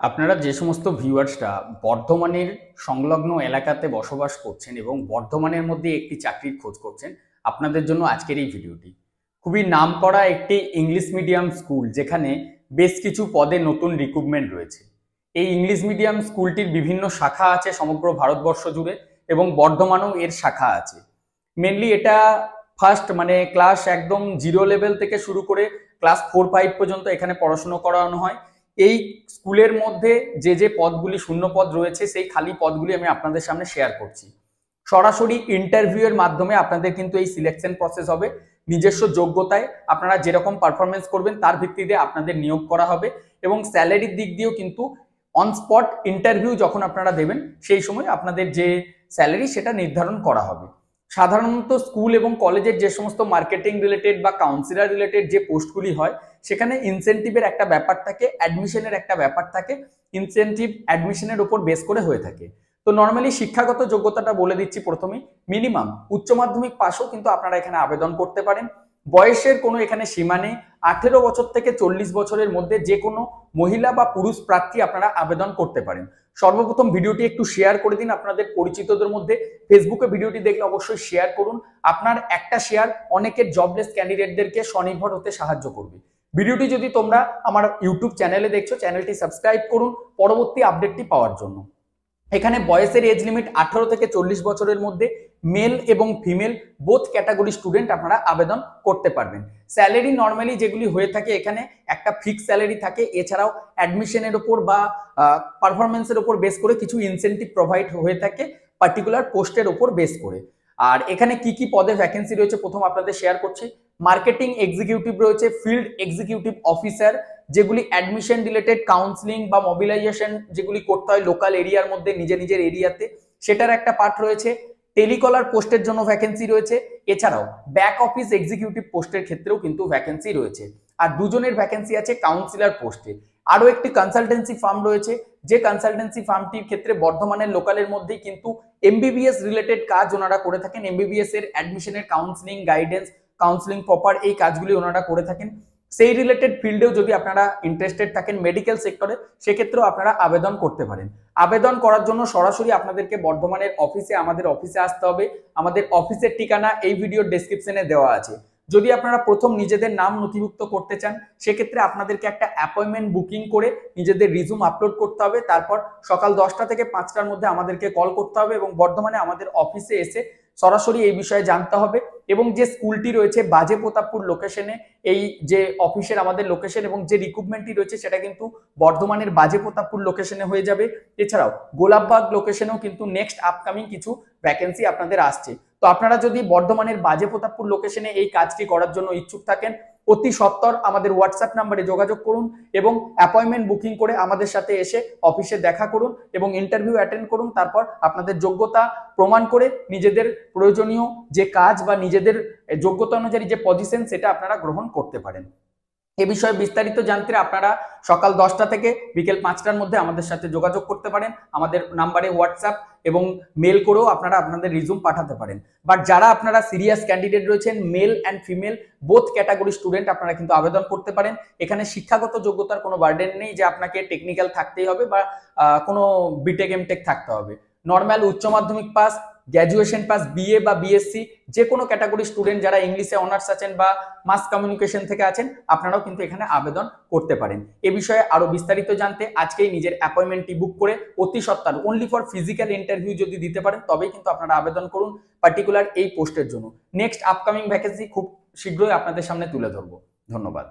আপনারা যে সমস্ত ভিউয়ার্সরা বর্ধমানের সংলগ্ন এলাকাতে বসবাস করছেন এবং বর্ধমানের মধ্যে একটি চাকরির খোঁজ করছেন, আপনাদের জন্য আজকের এই ভিডিওটি। খুবই নামকরা একটি ইংলিশ মিডিয়াম স্কুল, যেখানে বেশ কিছু পদে নতুন রিক্রুটমেন্ট রয়েছে। এই ইংলিশ মিডিয়াম স্কুলটির বিভিন্ন শাখা আছে সমগ্র ভারতবর্ষ জুড়ে এবং বর্ধমানেও এর শাখা আছে। মেনলি এটা ফার্স্ট ক্লাস একদম জিরো লেভেল থেকে শুরু করে ক্লাস 4-5 পর্যন্ত এখানে পড়াশুনো করানো হয়। এই স্কুলের মধ্যে যে পদগুলি শূন্য পদ রয়েছে, সেই খালি পদগুলি আমি আপনাদের সামনে শেয়ার করছি। সরাসরি ইন্টারভিউ এর মাধ্যমে আপনাদের কিন্তু এই সিলেকশন প্রসেস হবে। নিজস্ব যোগ্যতায় আপনারা যেরকম পারফরমেন্স করবেন তার ভিত্তিতে আপনাদের নিয়োগ করা হবে এবং স্যালারির দিক দিয়েও কিন্তু অন স্পট ইন্টারভিউ যখন আপনারা দেবেন সেই সময় আপনাদের যে স্যালারি সেটা নির্ধারণ করা হবে। সাধারণত স্কুল এবং কলেজের যে সমস্ত মার্কেটিং রিলেটেড বা কাউন্সিলর রিলেটেড যে পোস্টগুলি হয়, সেখানে ইনসেনটিভের একটা ব্যাপার থাকে, অ্যাডমিশনের একটা ব্যাপার থাকে। ইনসেনটিভ অ্যাডমিশনের উপর বেস করে হয়ে থাকে। তো নর্মালি শিক্ষাগত যোগ্যতাটা বলে দিচ্ছি প্রথমেই। মিনিমাম উচ্চ মাধ্যমিক পাশও কিন্তু আপনারা এখানে আবেদন করতে পারেন। বয়সের কোনো এখানে সীমা নেই। 18 বছর থেকে 40 বছরের মধ্যে যে কোনো মহিলা বা পুরুষ প্রার্থী আপনারা আবেদন করতে পারেন। সর্বপ্রথম ভিডিওটি একটু শেয়ার করে দিন আপনাদের পরিচিতদের মধ্যে। ফেসবুকে ভিডিওটি দেখলে অবশ্যই শেয়ার করুন। আপনার একটা শেয়ার অনেকের জবলেস ক্যান্ডিডেটদেরকে স্বনির্ভর হতে সাহায্য করবে। ভিডিওটি যদি তোমরা আমার ইউটিউব চ্যানেলে দেখছো, চ্যানেলটি সাবস্ক্রাইব করুন পরবর্তী আপডেটটি পাওয়ার জন্য। এখানে বয়সের এজ লিমিট 18 থেকে 40 বছরের মধ্যে মেল এবং ফিমেল বোথ ক্যাটাগরি স্টুডেন্ট আপনারা আবেদন করতে পারবেন। স্যালারি নর্মালি যেগুলি হয়ে থাকে, এখানে একটা ফিক্স স্যালারি থাকে, এছাড়াও অ্যাডমিশনের ওপর বা পারফরমেন্সের ওপর বেস করে কিছু ইনসেন্টিভ প্রোভাইড হয়ে থাকে পার্টিকুলার পোস্টের ওপর বেস করে। আর এখানে কি কি পদে ভ্যাকেন্সি রয়েছে প্রথম আপনাদের শেয়ার করছি। মার্কেটিং এক্সিকিউটিভ রয়েছে, ফিল্ড এক্সিকিউটিভ অফিসার, যেগুলি অ্যাডমিশন রিলেটেড কাউন্সিলিং বা মোবিলাইজেশন যেগুলি করতে হয় লোকাল এরিয়ার মধ্যে নিজের এরিয়াতে, সেটার একটা পার্ট রয়েছে। টেলিকলার পোস্টের জন্য ভ্যাকেন্সি রয়েছে। এছাড়াও ব্যাক অফিস এক্সিকিউটিভ পোস্টের ক্ষেত্রেও কিন্তু ভ্যাকেন্সি রয়েছে। আর দুজনের ভ্যাকেন্সি আছে কাউন্সিলর পোস্টে। আরও একটি কনসালটেন্সি ফার্ম রয়েছে, যে কনসালটেন্সি ফার্মটির ক্ষেত্রে বর্ধমানের লোকালের মধ্যেই কিন্তু এমবিবিএস রিলেটেড কাজ ওনারা করে থাকেন। এমবিবিএস এর অ্যাডমিশনের কাউন্সিলিং, গাইডেন্স, কাউন্সিলিং প্রপার এই কাজগুলি ওনারা করে থাকেন। সেই রিলেটেড ফিল্ডেও যদি আপনারা ইন্টারেস্টেড থাকেন মেডিকেল সেক্টরে, সেক্ষেত্রেও আপনারা আবেদন করতে পারেন। আবেদন করার জন্য সরাসরি আপনাদেরকে বর্ধমানের অফিসে, আমাদের অফিসে আসতে হবে। আমাদের অফিসের ঠিকানা এই ভিডিওর ডেসক্রিপশনে দেওয়া আছে। যদি আপনারা প্রথম নিজেদের নাম নথিভুক্ত করতে চান, সেক্ষেত্রে আপনাদেরকে একটা অ্যাপয়েন্টমেন্ট বুকিং করে নিজেদের রিজুম আপলোড করতে হবে। তারপর সকাল 10টা থেকে 5টার মধ্যে আমাদেরকে কল করতে হবে এবং বর্ধমানে আমাদের অফিসে এসে সরাসরি এই বিষয়ে জানতে হবে। এবং যে স্কুলটি রয়েছে বাজে প্রতাপপুর লোকেশনে, এই যে অফিসের আমাদের লোকেশন এবং যে রিক্রুটমেন্টটি রয়েছে সেটা কিন্তু বর্ধমানের বাজে প্রতাপপুর লোকেশনে হয়ে যাবে। এছাড়াও গোলাপবাগ লোকেশনেও কিন্তু নেক্সট আপকামিং কিছু ভ্যাকেন্সি আপনাদের আসছে। তো আপনারা যদি বর্ধমানের বাজে প্রতাপপুর লোকেশনে এই কাজটি করার জন্য ইচ্ছুক থাকেন, অতি সত্বর আমাদের হোয়াটসঅ্যাপ নাম্বারে যোগাযোগ করুন এবং অ্যাপয়েন্টমেন্ট বুকিং করে আমাদের সাথে এসে অফিসে দেখা করুন এবং ইন্টারভিউ অ্যাটেন্ড করুন। তারপর আপনাদের যোগ্যতা প্রমাণ করে নিজেদের প্রয়োজনীয় যে কাজ বা নিজেদের যোগ্যতা অনুযায়ী যে পজিশন সেটা আপনারা গ্রহণ করতে পারেন। এ বিষয়ে বিস্তারিত জানতে আপনারা সকাল 10টা থেকে বিকেল 5টার মধ্যে আমাদের সাথে যোগাযোগ করতে পারেন। আমাদের নাম্বারে হোয়াটসঅ্যাপ এবং মেল করেও আপনারা আপনাদের রিজুম পাঠাতে পারেন। বাট যারা আপনারা সিরিয়াস ক্যান্ডিডেট রয়েছেন, male and female both category student, আপনারা কিন্তু আবেদন করতে পারেন। এখানে শিক্ষাগত যোগ্যতার কোনো বার্ডেন নেই যে আপনাকে টেকনিক্যাল থাকতেই হবে বা কোনো বিটেক এমটেক থাকতে হবে। নর্মাল উচ্চ মাধ্যমিক পাস, গ্র্যাজুয়েশন পাস, বিএ বা বিএসসি, যে কোনো ক্যাটাগরি স্টুডেন্ট যারা ইংলিশে অনার্স আছেন বা মাস কমিউনিকেশন থেকে আছেন, আপনারাও কিন্তু এখানে আবেদন করতে পারেন। এ বিষয়ে আরো বিস্তারিত জানতে আজকেই নিজের অ্যাপয়েন্টমেন্টটি বুক করে অতি সত্বর অনলি ফর ফিজিক্যাল ইন্টারভিউ যদি দিতে পারেন, তবেই কিন্তু আপনারা আবেদন করুন পার্টিকুলার এই পোস্টের জন্য। নেক্সট আপকামিং ভ্যাকেন্সি খুব শীঘ্রই আপনাদের সামনে তুলে ধরবো। ধন্যবাদ।